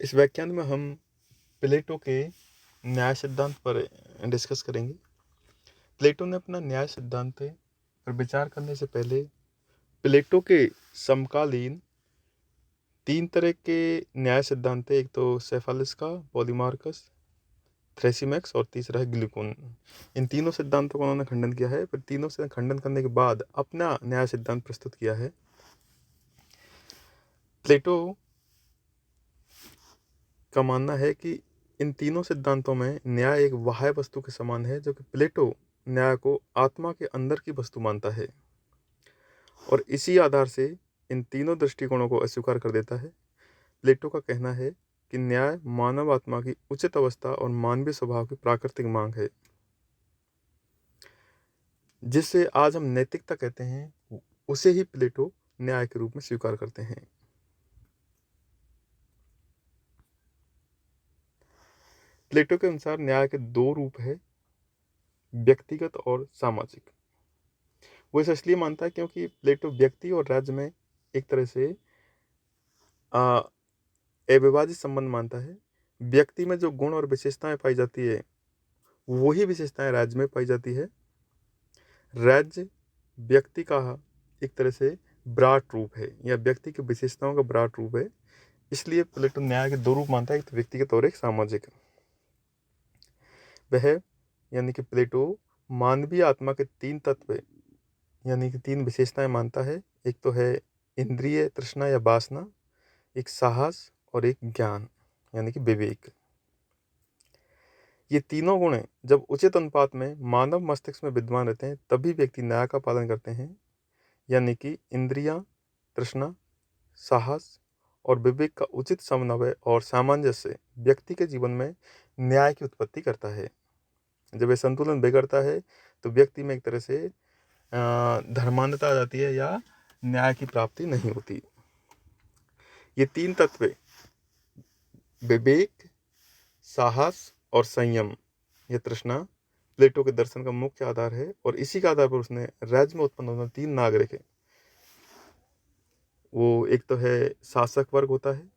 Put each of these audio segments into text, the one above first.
इस व्याख्यान में हम प्लेटो के न्याय सिद्धांत पर डिस्कस करेंगे। प्लेटो ने अपना न्याय सिद्धांत पर विचार करने से पहले प्लेटो के समकालीन 3 तरह के न्याय सिद्धांत थे। एक तो सेफालिस का, पॉलीमार्कस, थ्रेसिमैक्स और तीसरा है ग्लूकोन। इन तीनों सिद्धांतों का उन्होंने खंडन किया है। फिर तीनों से खंडन करने के बाद अपना न्याय सिद्धांत प्रस्तुत किया है। प्लेटो का मानना है कि इन तीनों सिद्धांतों में न्याय एक बाह्य वस्तु के समान है, जो कि प्लेटो न्याय को आत्मा के अंदर की वस्तु मानता है और इसी आधार से इन तीनों दृष्टिकोणों को अस्वीकार कर देता है। प्लेटो का कहना है कि न्याय मानव आत्मा की उचित अवस्था और मानवीय स्वभाव की प्राकृतिक मांग है, जिससे आज हम नैतिकता कहते हैं, उसे ही प्लेटो न्याय के रूप में स्वीकार करते हैं। प्लेटो के अनुसार न्याय के 2 रूप है, व्यक्तिगत और सामाजिक। वो इसे इसलिए मानता है क्योंकि प्लेटो व्यक्ति और राज्य में एक तरह से अविभाजित संबंध मानता है। व्यक्ति में जो गुण और विशेषताएं पाई जाती है, वही विशेषताएं राज्य में पाई जाती है। राज्य व्यक्ति का एक तरह से ब्राट रूप है, या व्यक्ति की विशेषताओं का ब्राट रूप है। इसलिए प्लेटो न्याय के 2 रूप मानता है, एक तो व्यक्तिगत और एक सामाजिक। वह यानी कि प्लेटो मानवीय आत्मा के 3 तत्व यानी कि 3 विशेषताएं मानता है। एक तो है इंद्रिय तृष्णा या वासना, एक साहस और एक ज्ञान यानी कि विवेक। ये तीनों गुण जब उचित अनुपात में मानव मस्तिष्क में विद्यमान रहते हैं, तभी व्यक्ति न्याय का पालन करते हैं। यानी कि इंद्रियां, तृष्णा, साहस और विवेक का उचित समन्वय और सामंजस्य व्यक्ति के जीवन में न्याय की उत्पत्ति करता है। जब ये संतुलन बिगड़ता है तो व्यक्ति में एक तरह से धर्मांधता आ जाती है या न्याय की प्राप्ति नहीं होती। ये 3 तत्व विवेक, साहस और संयम, ये तृष्णा प्लेटो के दर्शन का मुख्य आधार है और इसी के आधार पर उसने राज्य में उत्पन्न होने 3 नागरिक है। वो एक तो है शासक वर्ग होता है,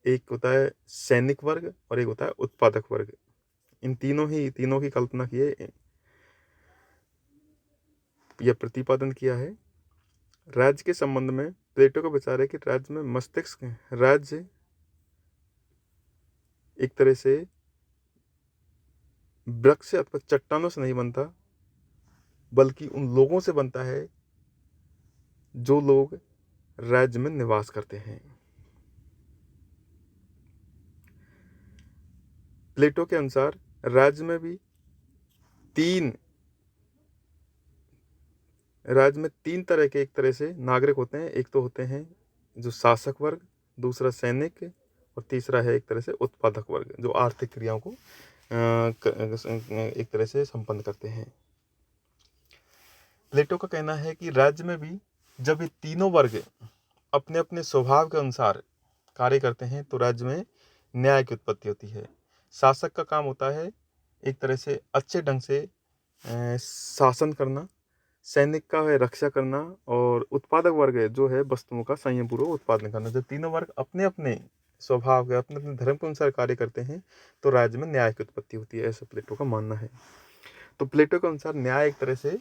एक होता है सैनिक वर्ग और एक होता है उत्पादक वर्ग। इन तीनों की कल्पना की है या प्रतिपादन किया है। राज्य के संबंध में प्लेटो का विचार है कि राज्य में मस्तिष्क राज्य एक तरह से वृक्ष अथवा चट्टानों से नहीं बनता, बल्कि उन लोगों से बनता है जो लोग राज्य में निवास करते हैं। प्लेटो के अनुसार राज्य में 3 तरह के एक तरह से नागरिक होते हैं। एक तो होते हैं जो शासक वर्ग, दूसरा सैनिक और तीसरा है एक तरह से उत्पादक वर्ग, जो आर्थिक क्रियाओं को एक तरह से संपन्न करते हैं। प्लेटो का कहना है कि राज्य में भी जब ये तीनों वर्ग अपने अपने स्वभाव के अनुसार कार्य करते हैं तो राज्य में न्याय की उत्पत्ति होती है। शासक का काम होता है एक तरह से अच्छे ढंग से शासन करना, सैनिक का है रक्षा करना और उत्पादक वर्ग है जो है वस्तुओं का संयमपूर्वक उत्पादन करना। जब तीनों वर्ग अपने अपने स्वभाव के अपने अपने धर्म के अनुसार कार्य करते हैं तो राज्य में न्याय की उत्पत्ति होती है, ऐसा प्लेटो का मानना है। तो प्लेटो के अनुसार न्याय एक तरह से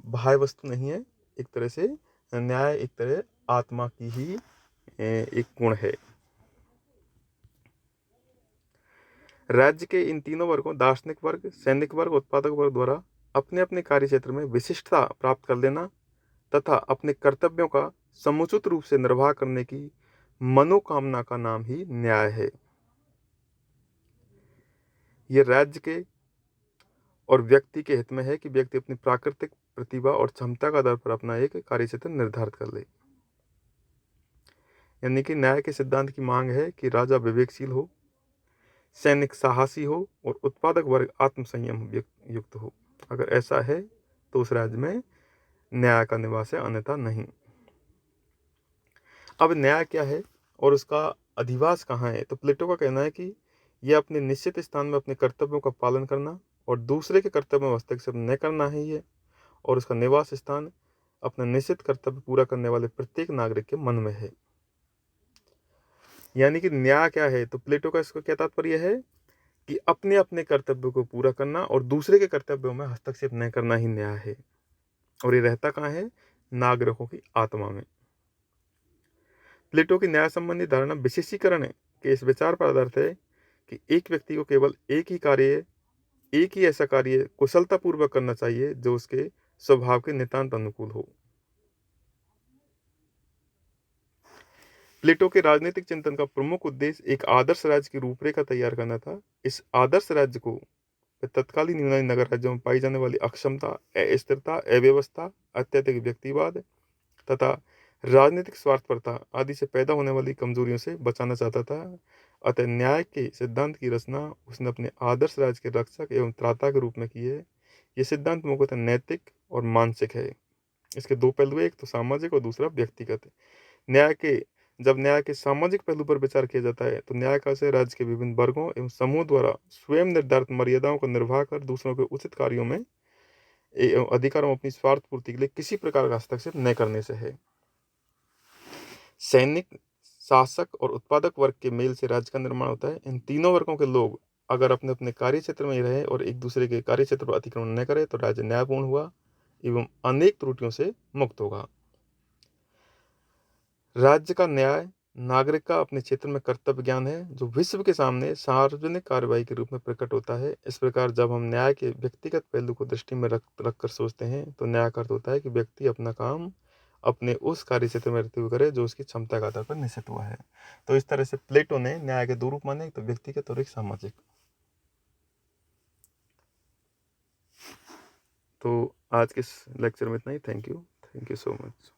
बाह्य वस्तु नहीं है, एक तरह से न्याय एक तरह आत्मा की ही एक गुण है। राज्य के इन तीनों वर्गों दार्शनिक वर्ग, सैनिक वर्ग, उत्पादक वर्ग द्वारा अपने अपने कार्य क्षेत्र में विशिष्टता प्राप्त कर लेना तथा अपने कर्तव्यों का समुचित रूप से निर्वाह करने की मनोकामना का नाम ही न्याय है। यह राज्य के और व्यक्ति के हित में है कि व्यक्ति अपनी प्राकृतिक प्रतिभा और क्षमता का आधार पर अपना एक कार्य क्षेत्र निर्धारित कर ले। यानी कि न्याय के सिद्धांत की मांग है कि राजा विवेकशील हो, सैनिक साहसी हो और उत्पादक वर्ग आत्मसंयम युक्त हो। अगर ऐसा है तो उस राज्य में न्याय का निवास है, अन्यथा नहीं। अब न्याय क्या है और उसका अधिवास कहाँ है? तो प्लेटो का कहना है कि यह अपने निश्चित स्थान में अपने कर्तव्यों का पालन करना और दूसरे के कर्तव्य में हस्तक्षेप न करना ही है, और उसका निवास स्थान अपना निश्चित कर्तव्य पूरा करने वाले प्रत्येक नागरिक के मन में है। यानी कि न्याय क्या है, तो प्लेटो का इसका क्या तात्पर्य है कि अपने अपने कर्तव्य को पूरा करना और दूसरे के कर्तव्यों में हस्तक्षेप न करना ही न्याय है। और ये रहता कहाँ है, नागरिकों की आत्मा में। प्लेटो की न्याय संबंधी धारणा विशेषीकरण के इस विचार पर आधारित है कि एक व्यक्ति को केवल एक ही ऐसा कार्य कुशलतापूर्वक करना चाहिए जो उसके स्वभाव के नितांत अनुकूल हो। प्लेटो के राजनीतिक चिंतन का प्रमुख उद्देश्य एक आदर्श राज्य की रूपरेखा तैयार करना था। इस आदर्श राज्य को तत्कालीन यूनानी नगर राज्यों में पाई जाने वाली अक्षमता, अस्थिरता, अव्यवस्था, अत्यधिक व्यक्तिवाद तथा राजनीतिक स्वार्थपरता आदि से पैदा होने वाली कमजोरियों से बचाना चाहता था। अतः न्याय के सिद्धांत की रचना उसने अपने आदर्श राज्य के रक्षक एवं त्राता के रूप में की है। ये सिद्धांत मुख्यतः नैतिक और मानसिक है। इसके दो पहलू हैं, एक तो सामाजिक और दूसरा व्यक्तिगत। न्याय के जब न्याय के सामाजिक पहलू पर विचार किया जाता है तो न्याय का आशय राज्य के विभिन्न वर्गों एवं समूह द्वारा स्वयं निर्धारित मर्यादाओं को निर्वाह कर दूसरों के उचित कार्यों में एवं अधिकारों में अपनी स्वार्थ पूर्ति के लिए किसी प्रकार का हस्तक्षेप न करने से है। सैनिक, शासक और उत्पादक वर्ग के मेल से राज्य का निर्माण होता है। इन तीनों वर्गों के लोग अगर अपने अपने कार्य क्षेत्र में ही रहे और एक दूसरे के कार्य क्षेत्र पर अतिक्रमण न करे तो राज्य न्यायपूर्ण हुआ एवं अनेक त्रुटियों से मुक्त होगा। राज्य का न्याय नागरिक का अपने क्षेत्र में कर्तव्य ज्ञान है जो विश्व के सामने सार्वजनिक कार्रवाई के रूप में प्रकट होता है। इस प्रकार जब हम न्याय के व्यक्तिगत पहलू को दृष्टि में रख कर सोचते हैं तो न्याय का अर्थ होता है कि व्यक्ति अपना काम अपने उस कार्य क्षेत्र में रहते हुए करे जो उसकी क्षमता के आधार पर निश्चित हुआ है। तो इस तरह से प्लेटो ने न्याय के दो रूप माने, एक तो व्यक्तिगत और एक सामाजिक। तो आज के इस लेक्चर में इतना ही। Thank you so much.